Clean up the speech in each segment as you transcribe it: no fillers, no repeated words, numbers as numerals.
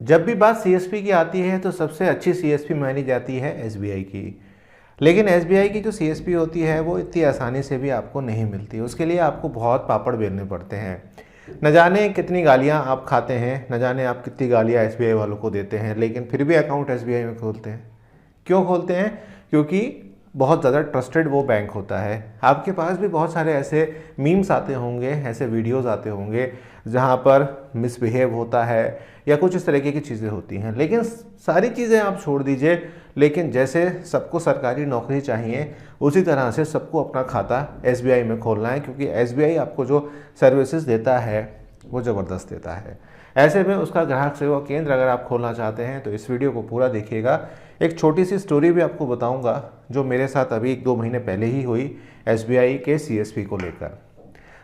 जब भी बात सीएसपी की आती है तो सबसे अच्छी सीएसपी मानी जाती है एसबीआई की। लेकिन एसबीआई की जो सीएसपी होती है वो इतनी आसानी से भी आपको नहीं मिलती। उसके लिए आपको बहुत पापड़ बेलने पड़ते हैं। न जाने कितनी गालियां आप खाते हैं, न जाने आप कितनी गालियां एसबीआई वालों को देते हैं, लेकिन फिर भी अकाउंट एसबीआई में खोलते हैं। क्यों खोलते हैं? क्योंकि बहुत ज़्यादा ट्रस्टेड वो बैंक होता है। आपके पास भी बहुत सारे ऐसे मीम्स आते होंगे, ऐसे वीडियोस आते होंगे जहाँ पर मिसबिहेव होता है या कुछ इस तरीके की चीज़ें होती हैं। लेकिन सारी चीज़ें आप छोड़ दीजिए, लेकिन जैसे सबको सरकारी नौकरी चाहिए उसी तरह से सबको अपना खाता एसबीआई में खोलना है, क्योंकि एसबीआई आपको जो सर्विसेज देता है वो ज़बरदस्त देता है। ऐसे में उसका ग्राहक सेवा केंद्र अगर आप खोलना चाहते हैं तो इस वीडियो को पूरा देखिएगा। एक छोटी सी स्टोरी भी आपको बताऊंगा जो मेरे साथ अभी 1-2 महीने पहले ही हुई एसबीआई के सीएसपी को लेकर।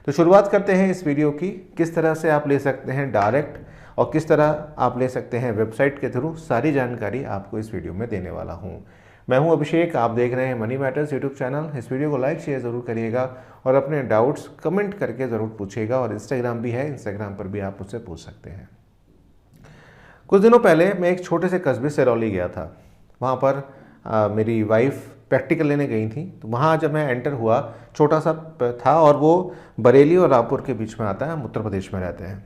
तो शुरुआत करते हैं इस वीडियो की। किस तरह से आप ले सकते हैं डायरेक्ट और किस तरह आप ले सकते हैं वेबसाइट के थ्रू, सारी जानकारी आपको इस वीडियो में देने वाला हूँ। मैं हूं अभिषेक, आप देख रहे हैं मनी मैटर्स यूट्यूब चैनल। इस वीडियो को लाइक शेयर ज़रूर करिएगा और अपने डाउट्स कमेंट करके ज़रूर पूछिएगा। और इंस्टाग्राम भी है, इंस्टाग्राम पर भी आप मुझसे पूछ सकते हैं। कुछ दिनों पहले मैं एक छोटे से कस्बे सिरौली गया था। वहाँ पर मेरी वाइफ प्रैक्टिकल लेने गई थी। तो वहाँ जब मैं एंटर हुआ, छोटा सा था और वो बरेली और रामपुर के बीच में आता है, हम उत्तर प्रदेश में रहते हैं।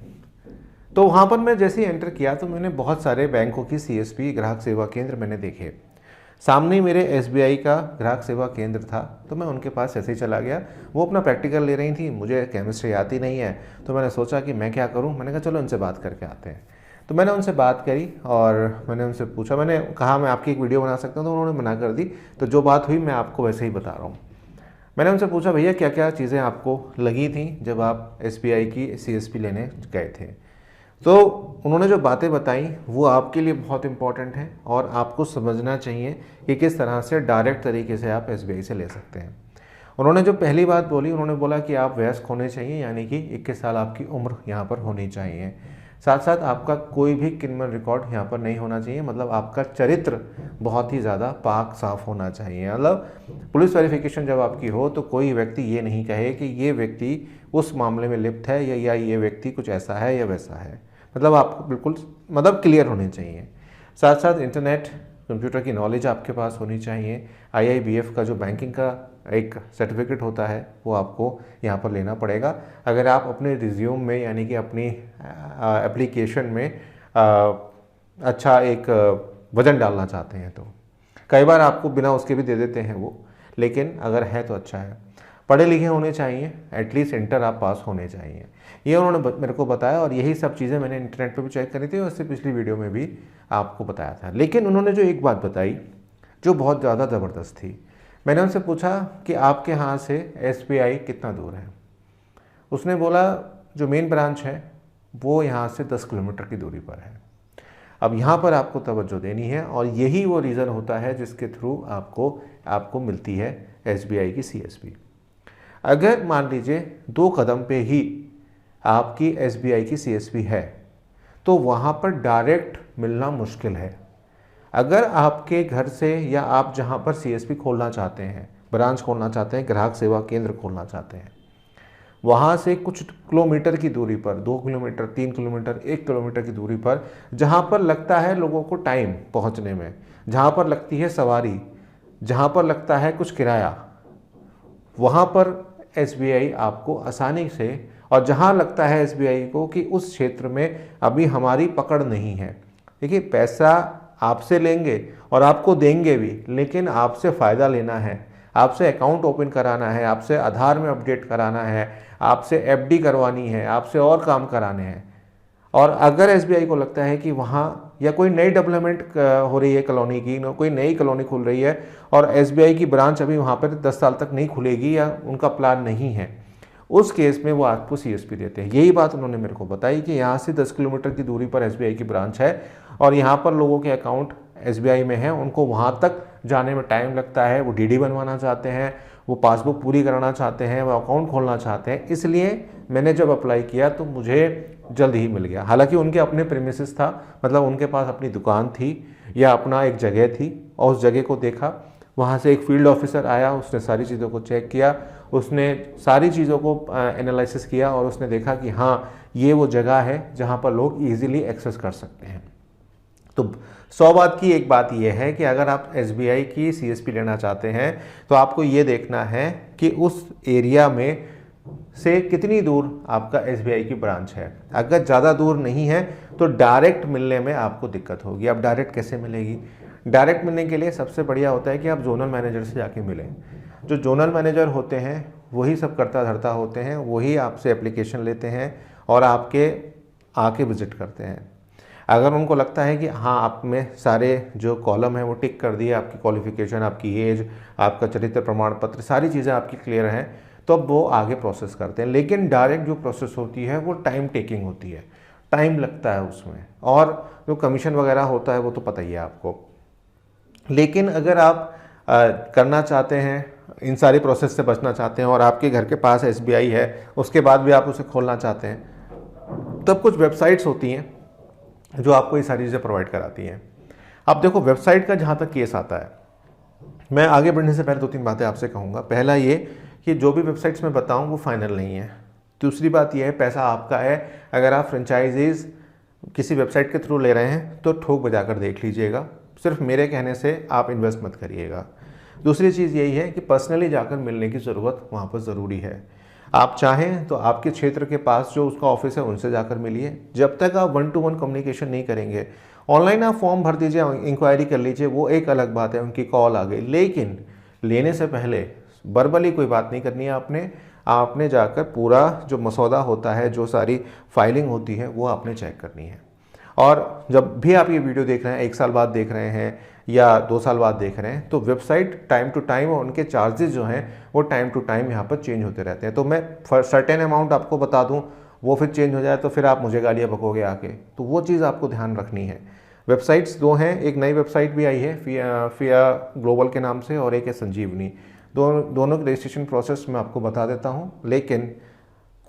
तो वहाँ पर मैं जैसे ही एंटर किया तो मैंने बहुत सारे बैंकों की सीएसपी ग्राहक सेवा केंद्र मैंने देखे। सामने ही मेरे एसबीआई का ग्राहक सेवा केंद्र था, तो मैं उनके पास ऐसे ही चला गया। वो अपना प्रैक्टिकल ले रही थी, मुझे केमिस्ट्री आती नहीं है, तो मैंने सोचा कि मैं क्या करूँ। मैंने कहा चलो इनसे बात करके आते हैं। तो मैंने उनसे बात करी और मैंने उनसे पूछा, मैंने कहा मैं आपकी एक वीडियो बना सकता हूँ, तो उन्होंने मना कर दी। तो जो बात हुई मैं आपको वैसे ही बता रहा हूँ। मैंने उनसे पूछा, भैया क्या क्या चीज़ें आपको लगी थी जब आप एसबीआई की सीएसपी लेने गए थे। तो उन्होंने जो बातें बताई वो आपके लिए बहुत इंपॉर्टेंट है और आपको समझना चाहिए कि किस तरह से डायरेक्ट तरीके से आप एसबीआई से ले सकते हैं। उन्होंने जो पहली बात बोली, उन्होंने बोला कि आप वयस्क होने चाहिए, यानी कि 21 साल आपकी उम्र यहाँ पर होनी चाहिए। साथ साथ आपका कोई भी क्रिमिनल रिकॉर्ड यहाँ पर नहीं होना चाहिए, मतलब आपका चरित्र बहुत ही ज़्यादा पाक साफ होना चाहिए। मतलब पुलिस वेरिफिकेशन जब आपकी हो तो कोई व्यक्ति ये नहीं कहे कि ये व्यक्ति उस मामले में लिप्त है या ये व्यक्ति कुछ ऐसा है या वैसा है। मतलब आपको बिल्कुल मतलब क्लियर होने चाहिए। साथ साथ इंटरनेट कंप्यूटर की नॉलेज आपके पास होनी चाहिए। आईआईबीएफ का जो बैंकिंग का एक सर्टिफिकेट होता है वो आपको यहाँ पर लेना पड़ेगा अगर आप अपने रिज्यूम में, यानी कि अपनी एप्लीकेशन में अच्छा एक वजन डालना चाहते हैं। तो कई बार आपको बिना उसके भी दे देते हैं वो, लेकिन अगर है तो अच्छा है। पढ़े लिखे होने चाहिए, एटलीस्ट इंटर आप पास होने चाहिए। ये उन्होंने मेरे को बताया और यही सब चीज़ें मैंने इंटरनेट पे भी चेक करी थी और इससे पिछली वीडियो में भी आपको बताया था। लेकिन उन्होंने जो एक बात बताई जो बहुत ज़्यादा ज़बरदस्त थी, मैंने उनसे पूछा कि आपके यहाँ से एसबीआई कितना दूर है। उसने बोला जो मेन ब्रांच है वो यहाँ से 10 किलोमीटर की दूरी पर है। अब यहाँ पर आपको तवज्जो देनी है और यही वो रीज़न होता है जिसके थ्रू आपको मिलती है एसबीआई की सीएसपी। अगर मान लीजिए 2 कदम पे ही आपकी एसबीआई की सीएसपी है तो वहाँ पर डायरेक्ट मिलना मुश्किल है। अगर आपके घर से या आप जहाँ पर सीएसपी खोलना चाहते हैं, ब्रांच खोलना चाहते हैं, ग्राहक सेवा केंद्र खोलना चाहते हैं, वहाँ से कुछ किलोमीटर की दूरी पर, 2 किलोमीटर, 3 किलोमीटर, 1 किलोमीटर की दूरी पर, जहाँ पर लगता है लोगों को टाइम पहुँचने में, जहाँ पर लगती है सवारी, जहाँ पर लगता है कुछ किराया, वहाँ पर एसबीआई आपको आसानी से, और जहाँ लगता है एसबीआई को कि उस क्षेत्र में अभी हमारी पकड़ नहीं है। देखिए, पैसा आपसे लेंगे और आपको देंगे भी, लेकिन आपसे फ़ायदा लेना है, आपसे अकाउंट ओपन कराना है, आपसे आधार में अपडेट कराना है, आपसे एफडी करवानी है, आपसे और काम कराने हैं। और अगर एसबीआई को लगता है कि वहाँ या कोई नई डेवलपमेंट हो रही है कॉलोनी की, कोई नई कॉलोनी खुल रही है और एसबीआई की ब्रांच अभी वहाँ पर 10 साल तक नहीं खुलेगी या उनका प्लान नहीं है, उस केस में वो आपको सीएसपी देते हैं। यही बात उन्होंने मेरे को बताई कि यहाँ से 10 किलोमीटर की दूरी पर एसबीआई की ब्रांच है और यहाँ पर लोगों के अकाउंट एसबीआई में है, उनको वहाँ तक जाने में टाइम लगता है। वो डीडी बनवाना चाहते हैं, वो पासबुक पूरी कराना चाहते हैं, वो अकाउंट खोलना चाहते हैं। इसलिए मैंने जब अप्लाई किया तो मुझे जल्द ही मिल गया। हालांकि उनके अपने प्रीमिसेस था, मतलब उनके पास अपनी दुकान थी या अपना एक जगह थी, और उस जगह को देखा। वहाँ से एक फील्ड ऑफिसर आया, उसने सारी चीज़ों को चेक किया, उसने सारी चीज़ों को एनालिसिस किया और उसने देखा कि हाँ, ये वो जगह है जहाँ पर लोग ईजिली एक्सेस कर सकते हैं। तो 100 बात की एक बात यह है कि अगर आप SBI की CSP लेना चाहते हैं तो आपको ये देखना है कि उस एरिया में से कितनी दूर आपका SBI की ब्रांच है। अगर ज़्यादा दूर नहीं है तो डायरेक्ट मिलने में आपको दिक्कत होगी। अब डायरेक्ट कैसे मिलेगी? डायरेक्ट मिलने के लिए सबसे बढ़िया होता है कि आप जोनल मैनेजर से जाके मिलें। जो जोनल मैनेजर होते हैं वही सब करता धरता होते हैं, वही आपसे एप्लीकेशन लेते हैं और आपके आके विजिट करते हैं। अगर उनको लगता है कि हाँ आप में सारे जो कॉलम है वो टिक कर दिए, आपकी क्वालिफिकेशन, आपकी एज, आपका चरित्र प्रमाण पत्र, सारी चीज़ें आपकी क्लियर हैं, तो अब वो आगे प्रोसेस करते हैं। लेकिन डायरेक्ट जो प्रोसेस होती है वो टाइम टेकिंग होती है, टाइम लगता है उसमें, और जो कमीशन वगैरह होता है वो तो पता ही है आपको। लेकिन अगर आप करना चाहते हैं, इन सारी प्रोसेस से बचना चाहते हैं और आपके घर के पास SBI है, उसके बाद भी आप उसे खोलना चाहते हैं, तब कुछ वेबसाइट्स होती हैं जो आपको ये सारी चीज़ें प्रोवाइड कराती हैं। अब देखो वेबसाइट का जहाँ तक केस आता है, मैं आगे बढ़ने से पहले 2-3 बातें आपसे कहूँगा। पहला ये कि जो भी वेबसाइट्स मैं बताऊँ वो फाइनल नहीं है। दूसरी बात यह है, पैसा आपका है। अगर आप फ्रेंचाइजीज़ किसी वेबसाइट के थ्रू ले रहे हैं तो ठोक बजा कर देख लीजिएगा, सिर्फ मेरे कहने से आप इन्वेस्ट मत करिएगा। दूसरी चीज़ यही है कि पर्सनली जाकर मिलने की ज़रूरत वहाँ पर ज़रूरी है। आप चाहें तो आपके क्षेत्र के पास जो उसका ऑफिस है उनसे जाकर मिलिए। जब तक आप 1-to-1 कम्युनिकेशन नहीं करेंगे, ऑनलाइन आप फॉर्म भर दीजिए, इंक्वायरी कर लीजिए, वो एक अलग बात है, उनकी कॉल आ गई, लेकिन लेने से पहले वर्बली कोई बात नहीं करनी है। आपने जाकर पूरा जो मसौदा होता है, जो सारी फाइलिंग होती है, वो आपने चेक करनी है। और जब भी आप ये वीडियो देख रहे हैं, 1 साल बाद देख रहे हैं या 2 साल बाद देख रहे हैं, तो वेबसाइट टाइम टू टाइम और उनके चार्जेस जो हैं वो टाइम टू टाइम यहाँ पर चेंज होते रहते हैं। तो मैं सर्टेन अमाउंट आपको बता दूँ, वो फिर चेंज हो जाए तो फिर आप मुझे गालियाँ बकोगे आके, तो वो चीज़ आपको ध्यान रखनी है। वेबसाइट्स 2 हैं, एक नई वेबसाइट भी आई है फिया ग्लोबल के नाम से, और एक है संजीवनी। दोनों के रजिस्ट्रेशन प्रोसेस मैं आपको बता देता हूँ, लेकिन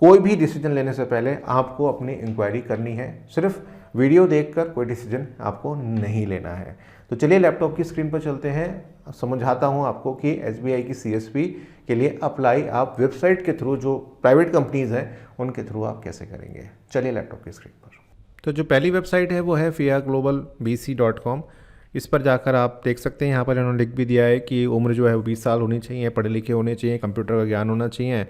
कोई भी डिसीजन लेने से पहले आपको अपनी इंक्वायरी करनी है। सिर्फ वीडियो देखकर कोई डिसीजन आपको नहीं लेना है। तो चलिए लैपटॉप की स्क्रीन पर चलते हैं, समझाता हूं आपको कि SBI की CSP के लिए अप्लाई आप वेबसाइट के थ्रू, जो प्राइवेट कंपनीज़ हैं उनके थ्रू आप कैसे करेंगे। चलिए लैपटॉप की स्क्रीन पर। तो जो पहली वेबसाइट है वो है fiaglobalbc.com। इस पर जाकर आप देख सकते हैं, यहाँ पर इन्होंने लिख भी दिया है कि उम्र जो है वो 20 साल होनी चाहिए, पढ़े लिखे होने चाहिए, कंप्यूटर का ज्ञान होना चाहिए,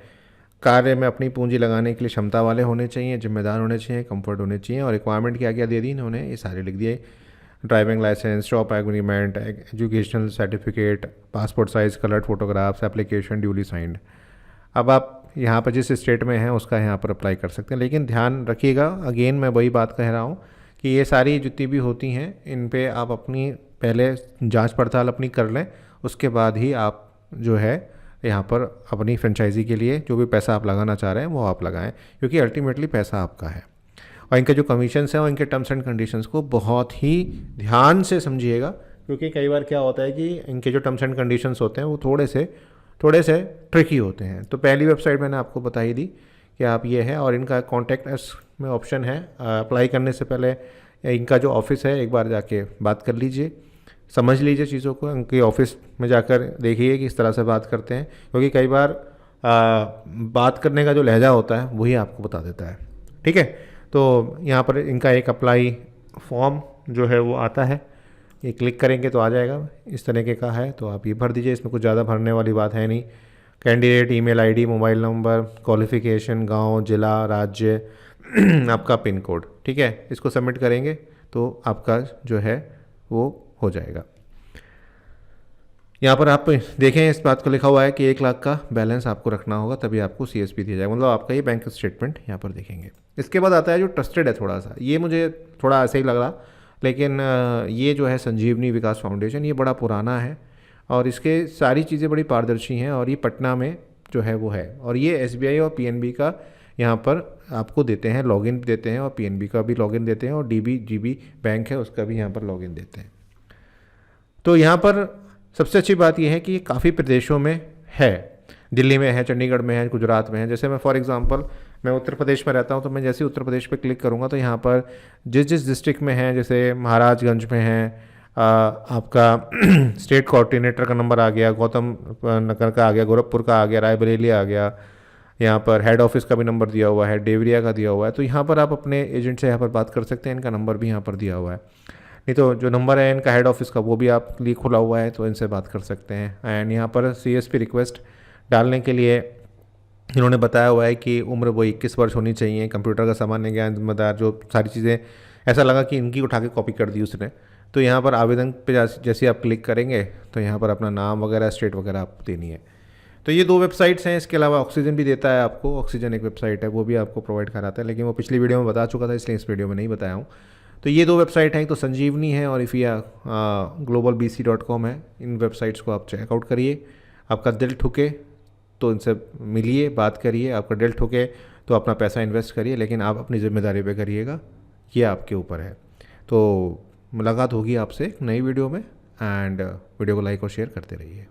कार्य में अपनी पूंजी लगाने के लिए क्षमता वाले होने चाहिए, जिम्मेदार होने चाहिए, कंफर्ट होने चाहिए। और रिक्वायरमेंट क्या क्या दे दी इन्होंने, ये सारे लिख दिए। Driving licence, shop agreement, educational certificate, passport size coloured photographs, application duly signed. अब आप यहाँ पर जिस स्टेट में हैं उसका यहाँ पर अप्लाई कर सकते हैं, लेकिन ध्यान रखिएगा, अगेन मैं वही बात कह रहा हूँ कि ये सारी जितनी भी होती हैं इन पे आप अपनी पहले जांच पड़ताल अपनी कर लें, उसके बाद ही आप जो है यहाँ पर अपनी फ्रेंचाइजी के लिए जो भी पैसा आप लगाना चाह रहे हैं वो आप लगाएं, क्योंकि अल्टीमेटली पैसा आपका है। और इनके जो कमीशंस हैं और इनके टर्म्स एंड कंडीशंस को बहुत ही ध्यान से समझिएगा, क्योंकि कई बार क्या होता है कि इनके जो टर्म्स एंड कंडीशंस होते हैं वो थोड़े से ट्रिकी होते हैं। तो पहली वेबसाइट मैंने आपको बता ही दी कि आप ये है, और इनका कॉन्टैक्ट अस में ऑप्शन है। अप्लाई करने से पहले इनका जो ऑफिस है एक बार जाके बात कर लीजिए, समझ लीजिए चीज़ों को, उनके ऑफिस में जाकर देखिए कि इस तरह से बात करते हैं, क्योंकि कई बार बात करने का जो लहजा होता है वही आपको बता देता है। ठीक है, तो यहाँ पर इनका एक अप्लाई फॉर्म जो है वो आता है, ये क्लिक करेंगे तो आ जाएगा, इस तरीके का है, तो आप ये भर दीजिए। इसमें कुछ ज़्यादा भरने वाली बात है नहीं। Candidate email ID, mobile number, qualification, गांव, ज़िला, राज्य, आपका पिन कोड, ठीक है, इसको सबमिट करेंगे तो आपका जो है वो हो जाएगा। यहाँ पर आप देखें इस बात को लिखा हुआ है कि 1 लाख का बैलेंस आपको रखना होगा, तभी आपको CSP दिया जाएगा, मतलब आपका ये बैंक स्टेटमेंट यहाँ पर देखेंगे। इसके बाद आता है जो ट्रस्टेड है, थोड़ा सा ये मुझे थोड़ा ऐसे ही लग रहा, लेकिन ये जो है संजीवनी विकास फाउंडेशन, ये बड़ा पुराना है और इसके सारी चीज़ें बड़ी पारदर्शी हैं, और ये पटना में जो है वो है, और ये SBI और PNB का यहाँ पर आपको देते हैं, लॉगिन देते हैं, और PNB का भी लॉगिन देते हैं, और DBGB बैंक है उसका भी यहाँ पर लॉगिन देते हैं। तो यहाँ पर सबसे अच्छी बात यह है कि ये काफ़ी प्रदेशों में है, दिल्ली में है, चंडीगढ़ में है, गुजरात में है। जैसे मैं फॉर एग्जांपल मैं उत्तर प्रदेश में रहता हूँ, तो मैं जैसे उत्तर प्रदेश पे क्लिक करूँगा तो यहाँ पर जिस डिस्ट्रिक्ट में है, जैसे महाराजगंज में है आपका स्टेट कोऑर्डिनेटर का नंबर आ गया, गौतम नगर का आ गया, गोरखपुर का आ गया, रायबरेली आ गया, यहाँ पर हेड ऑफिस का भी नंबर दिया हुआ है, देवरिया का दिया हुआ है। तो यहाँ पर आप अपने एजेंट से यहाँ पर बात कर सकते हैं, इनका नंबर भी यहाँ पर दिया हुआ है। नहीं तो जो नंबर है इनका हेड ऑफिस का वो भी आप लिए खुला हुआ है, तो इनसे बात कर सकते हैं। एंड यहाँ पर CSP रिक्वेस्ट डालने के लिए इन्होंने बताया हुआ है कि उम्र वो 21 वर्ष होनी चाहिए, कंप्यूटर का सामान्य ज्ञान, जिम्मेदार, जो सारी चीज़ें ऐसा लगा कि इनकी उठा के कॉपी कर दी उसने। तो यहाँ पर आवेदन पे जैसे आप क्लिक करेंगे तो यहाँ पर अपना नाम वगैरह, स्टेट वगैरह आपको देनी है। तो ये 2 वेबसाइट्स हैं। इसके अलावा ऑक्सीजन भी देता है आपको, ऑक्सीजन एक वेबसाइट है, वो भी आपको प्रोवाइड कराता है, लेकिन वो पिछली वीडियो में बता चुका था, इसलिए इस वीडियो में नहीं बताया हूँ। तो ये 2 वेबसाइट हैं, एक तो संजीवनी है और इफ़िया globalbc.com है। इन वेबसाइट्स को आप चेकआउट करिए। आपका दिल ठुके तो इनसे मिलिए, बात करिए। आपका दिल ठुके तो अपना पैसा इन्वेस्ट करिए, लेकिन आप अपनी ज़िम्मेदारी पे करिएगा, ये आपके ऊपर है। तो मुलाकात होगी आपसे एक नई वीडियो में। एंड वीडियो को लाइक और शेयर करते रहिए।